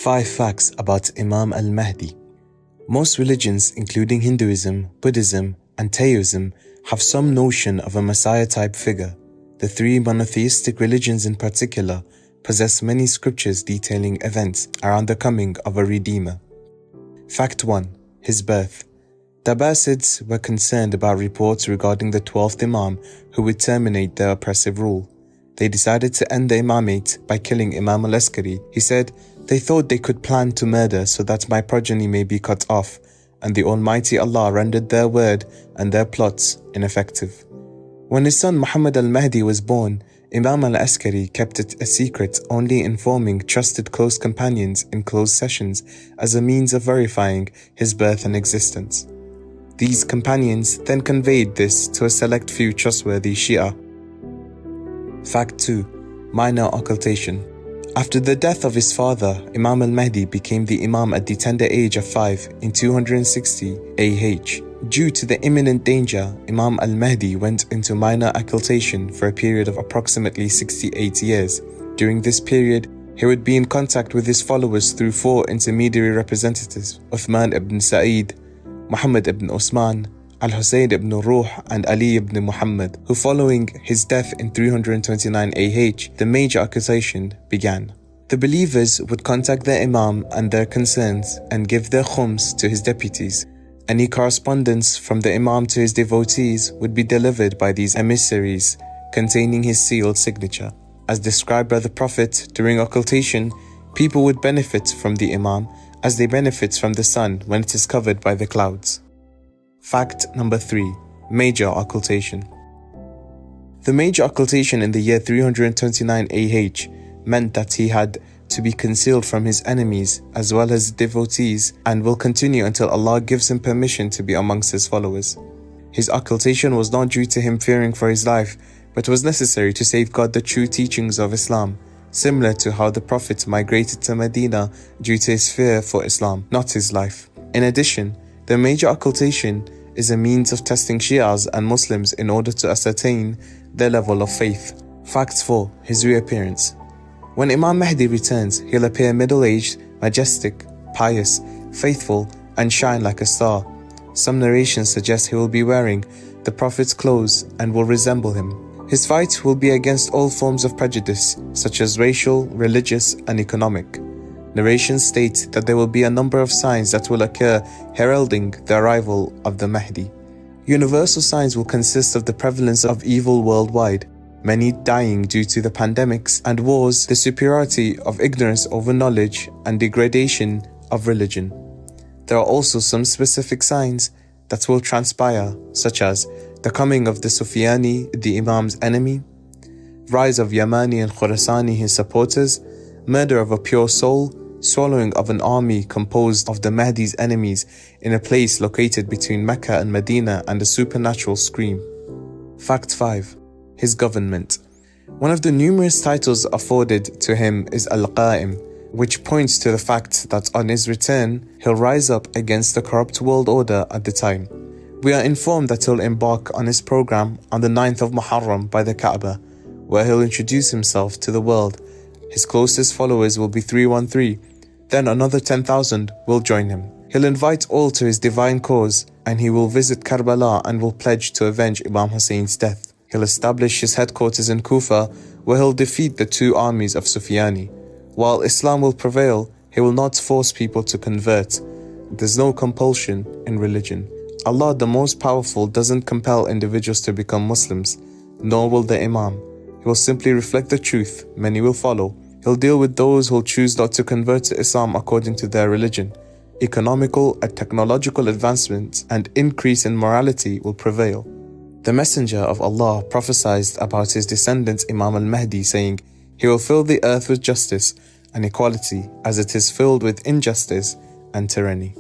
5 facts about Imam Al Mahdi. Most religions, including Hinduism, Buddhism, and Taoism, have some notion of a Messiah-type figure. The 3 monotheistic religions in particular possess many scriptures detailing events around the coming of a Redeemer. Fact 1. His birth. The Abbasids were concerned about reports regarding the 12th Imam who would terminate their oppressive rule. They decided to end the imamate by killing Imam Al Askari. He said, "They thought they could plan to murder so that my progeny may be cut off, and the Almighty Allah rendered their word and their plots ineffective." When his son Muhammad Al Mahdi was born, Imam Al Askari kept it a secret, only informing trusted close companions in closed sessions as a means of verifying his birth and existence. These companions then conveyed this to a select few trustworthy Shia. Fact 2. Minor occultation. After the death of his father, Imam Al Mahdi became the Imam at the tender age of 5 in 260 AH. Due to the imminent danger, Imam Al Mahdi went into minor occultation for a period of approximately 68 years. During this period, he would be in contact with his followers through 4 intermediary representatives: Uthman ibn Sa'id, Muhammad ibn Osman, Al-Hussein ibn Ruh, and Ali ibn Muhammad, who following his death in 329 AH, the major occultation began. The believers would contact their Imam and their concerns and give their khums to his deputies. Any correspondence from the Imam to his devotees would be delivered by these emissaries, containing his sealed signature. As described by the Prophet, during occultation, people would benefit from the Imam as they benefit from the sun when it is covered by the clouds. Fact number 3. Major occultation. The major occultation in the year 329 AH meant that he had to be concealed from his enemies as well as devotees, and will continue until Allah gives him permission to be amongst his followers. His occultation was not due to him fearing for his life, but was necessary to safeguard the true teachings of Islam, similar to how the Prophet migrated to Medina due to his fear for Islam, not his life. In addition, the major occultation is a means of testing Shias and Muslims in order to ascertain their level of faith. Fact 4. His reappearance. When Imam Mahdi returns, he'll appear middle-aged, majestic, pious, faithful, and shine like a star. Some narrations suggest he will be wearing the Prophet's clothes and will resemble him. His fight will be against all forms of prejudice, such as racial, religious, and economic. Narrations state that there will be a number of signs that will occur heralding the arrival of the Mahdi. Universal signs will consist of the prevalence of evil worldwide, many dying due to the pandemics and wars, the superiority of ignorance over knowledge, and degradation of religion. There are also some specific signs that will transpire, such as the coming of the Sufyani, the Imam's enemy, rise of Yamani and Khurasani, his supporters, murder of a pure soul, swallowing of an army composed of the Mahdi's enemies in a place located between Mecca and Medina, and a supernatural scream. Fact 5. His government. One of the numerous titles afforded to him is Al-Qa'im, which points to the fact that on his return, he'll rise up against the corrupt world order at the time. We are informed that he'll embark on his program on the 9th of Muharram by the Kaaba, where he'll introduce himself to the world. His closest followers will be 313, then another 10,000 will join him. He'll invite all to his divine cause, and he will visit Karbala and will pledge to avenge Imam Hussein's death. He'll establish his headquarters in Kufa, where he'll defeat the 2 armies of Sufyani. While Islam will prevail, he will not force people to convert. There's no compulsion in religion. Allah the Most Powerful doesn't compel individuals to become Muslims, nor will the Imam. He will simply reflect the truth, many will follow. He'll deal with those who'll choose not to convert to Islam according to their religion. Economical and technological advancements and increase in morality will prevail. The Messenger of Allah prophesied about his descendant Imam Al Mahdi, saying, "He will fill the earth with justice and equality as it is filled with injustice and tyranny."